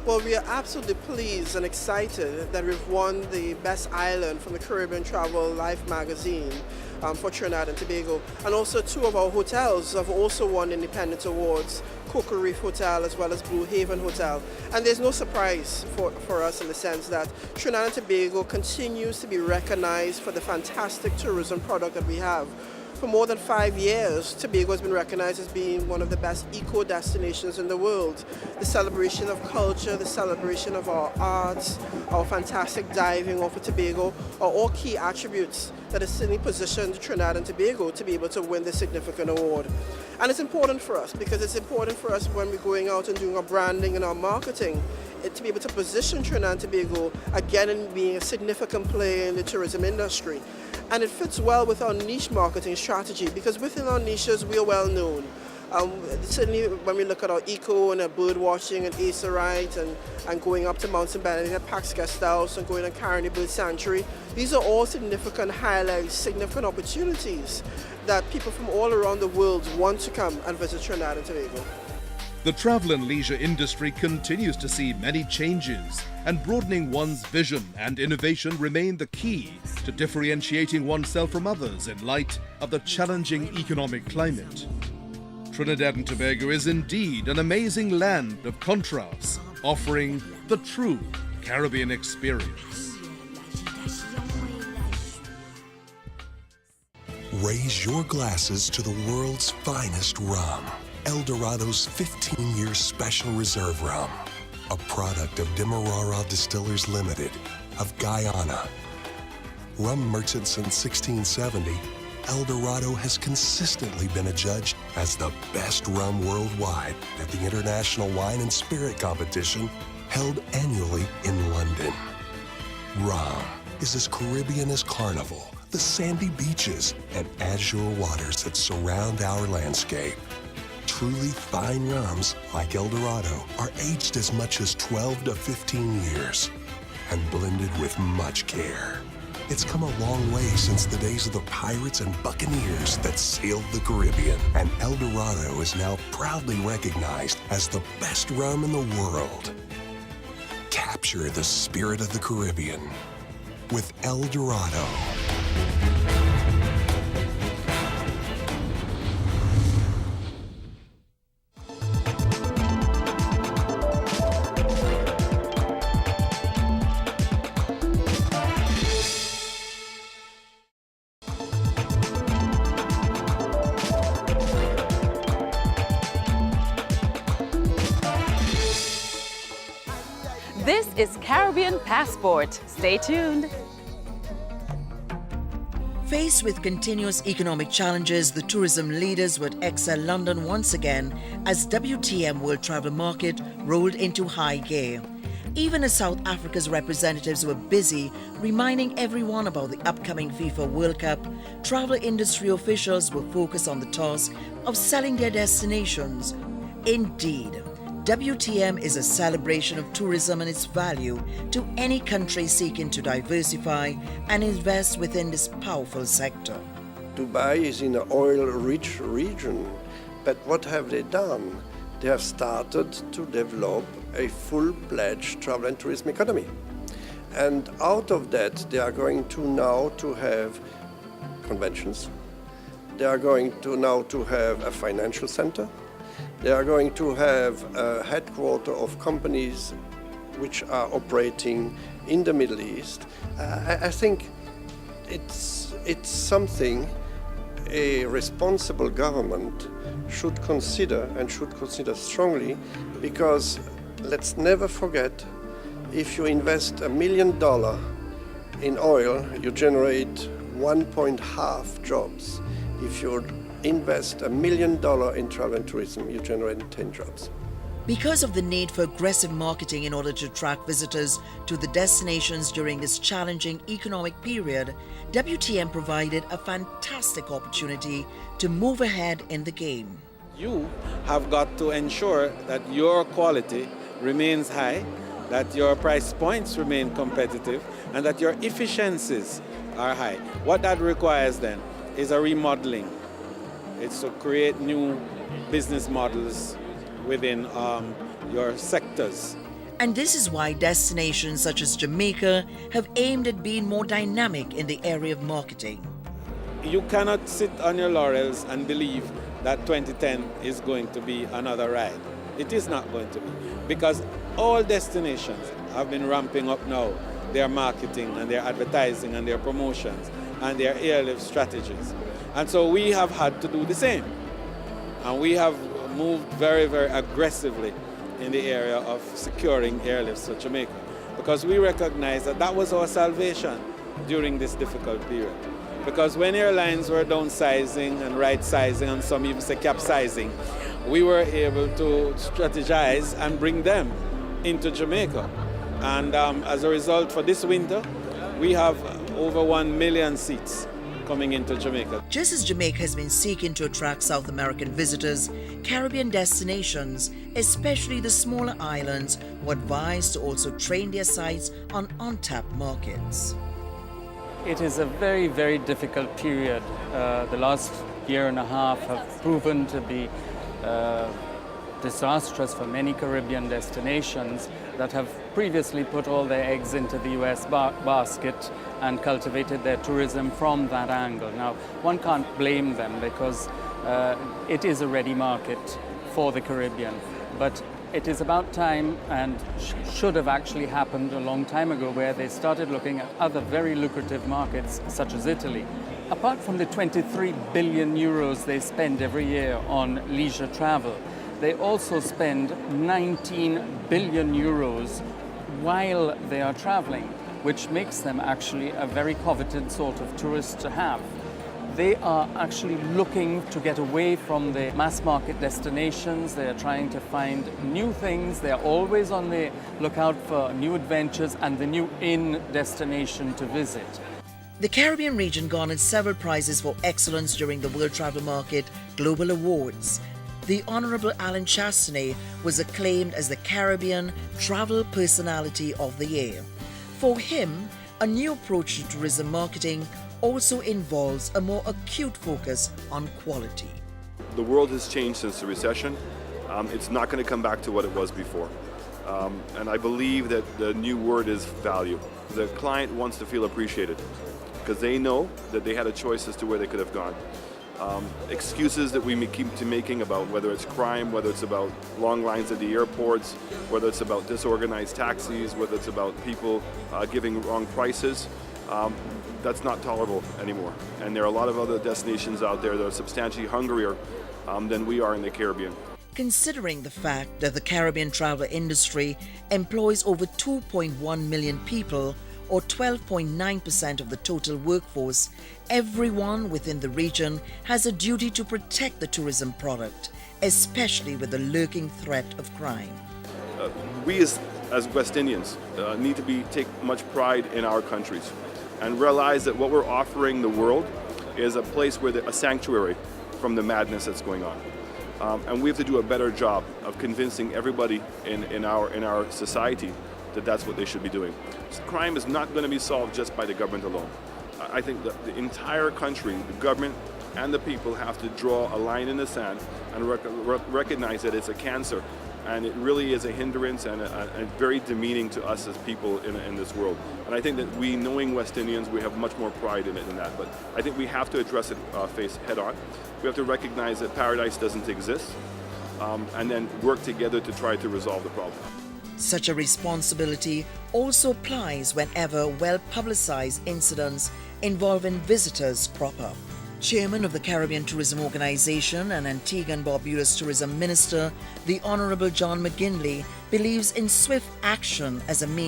Well, we are absolutely pleased and excited that we've won the Best Island from the Caribbean Travel Life magazine for Trinidad and Tobago. And also two of our hotels have also won independent awards, Cocoa Reef Hotel as well as Blue Haven Hotel. And there's no surprise for us in the sense that Trinidad and Tobago continues to be recognized for the fantastic tourism product that we have. For more than 5 years, Tobago has been recognized as being one of the best eco destinations in the world. The celebration of culture, the celebration of our arts, our fantastic diving off of Tobago are all key attributes that has certainly positioned Trinidad and Tobago to be able to win this significant award. And it's important for us because it's important for us when we're going out and doing our branding and our marketing to be able to position Trinidad and Tobago again in being a significant player in the tourism industry. And it fits well with our niche marketing strategy because within our niches we are well known. Certainly when we look at our eco and our bird watching and Acer Right and going up to Mount St. Benedict at Pax Guest House and going to Caroni Bird Sanctuary, these are all significant highlights, significant opportunities that people from all around the world want to come and visit Trinidad and Tobago. The travel and leisure industry continues to see many changes, and broadening one's vision and innovation remain the key to differentiating oneself from others in light of the challenging economic climate. Trinidad and Tobago is indeed an amazing land of contrasts, offering the true Caribbean experience. Raise your glasses to the world's finest rum. El Dorado's 15-year special reserve rum, a product of Demerara Distillers Limited of Guyana. Rum merchant since 1670, El Dorado has consistently been adjudged as the best rum worldwide at the International Wine and Spirit Competition held annually in London. Rum is as Caribbean as Carnival, the sandy beaches, and azure waters that surround our landscape. Truly fine rums like El Dorado are aged as much as 12 to 15 years and blended with much care. It's come a long way since the days of the pirates and buccaneers that sailed the Caribbean, and El Dorado is now proudly recognized as the best rum in the world. Capture the spirit of the Caribbean with El Dorado. This is Caribbean Passport. Stay tuned. Faced with continuous economic challenges, the tourism leaders would excel London once again as WTM World Travel Market rolled into high gear. Even as South Africa's representatives were busy reminding everyone about the upcoming FIFA World Cup, travel industry officials were focused on the task of selling their destinations. Indeed, WTM is a celebration of tourism and its value to any country seeking to diversify and invest within this powerful sector. Dubai is in an oil-rich region, but what have they done? They have started to develop a full-fledged travel and tourism economy. And out of that, they are going to now to have conventions. They are going to now to have a financial center. They are going to have a headquarter of companies which are operating in the Middle East. I think it's something a responsible government should consider and should consider strongly, because let's never forget, if you invest $1 million in oil, you generate 1.5 jobs. If you invest $1 million in travel and tourism, you generate 10 jobs. Because of the need for aggressive marketing in order to attract visitors to the destinations during this challenging economic period, WTM provided a fantastic opportunity to move ahead in the game. You have got to ensure that your quality remains high, that your price points remain competitive, and that your efficiencies are high. What that requires then is a remodeling. It's to create new business models within your sectors. And this is why destinations such as Jamaica have aimed at being more dynamic in the area of marketing. You cannot sit on your laurels and believe that 2010 is going to be another ride. It is not going to be, because all destinations have been ramping up now their marketing and their advertising and their promotions and their airlift strategies. And so we have had to do the same. And we have moved very, very aggressively in the area of securing airlifts for Jamaica, because we recognize that that was our salvation during this difficult period. Because when airlines were downsizing and right-sizing, and some even say capsizing, we were able to strategize and bring them into Jamaica. And as a result, for this winter, we have over 1 million seats coming into Jamaica. Just as Jamaica has been seeking to attract South American visitors, Caribbean destinations, especially the smaller islands, were advised to also train their sites on untapped markets. It is a very, very difficult period. The last year and a half have proven to be disastrous for many Caribbean destinations that have previously put all their eggs into the US basket and cultivated their tourism from that angle. Now, one can't blame them because it is a ready market for the Caribbean, but it is about time, and should have actually happened a long time ago, where they started looking at other very lucrative markets such as Italy. Apart from the 23 billion euros they spend every year on leisure travel, they also spend 19 billion euros while they are traveling, which makes them actually a very coveted sort of tourist to have. They are actually looking to get away from the mass market destinations. They are trying to find new things. They are always on the lookout for new adventures and the new destination to visit. The Caribbean region garnered several prizes for excellence during the World Travel Market Global Awards. The Honorable Alan Chastanet was acclaimed as the Caribbean Travel Personality of the Year. For him, a new approach to tourism marketing also involves a more acute focus on quality. The world has changed since the recession. It's not going to come back to what it was before. And I believe that the new word is value. The client wants to feel appreciated because they know that they had a choice as to where they could have gone. Excuses that we keep making about whether it's crime, whether it's about long lines at the airports, whether it's about disorganized taxis, whether it's about people giving wrong prices, that's not tolerable anymore. And there are a lot of other destinations out there that are substantially hungrier than we are in the Caribbean. Considering the fact that the Caribbean travel industry employs over 2.1 million people, or 12.9% of the total workforce, everyone within the region has a duty to protect the tourism product, especially with the lurking threat of crime. We as West Indians need to take much pride in our countries and realize that what we're offering the world is a place where a sanctuary from the madness that's going on. And we have to do a better job of convincing everybody in our society that that's what they should be doing. So crime is not going to be solved just by the government alone. I think that the entire country, the government and the people, have to draw a line in the sand and recognize that it's a cancer, and it really is a hindrance and very demeaning to us as people in this world. And I think that we, knowing West Indians, we have much more pride in it than that. But I think we have to address it face head on. We have to recognize that paradise doesn't exist, and then work together to try to resolve the problem. Such a responsibility also applies whenever well-publicized incidents involving visitors crop up. Chairman of the Caribbean Tourism Organization and Antigua and Barbuda's Tourism Minister, the Honorable John McGinley, believes in swift action as a means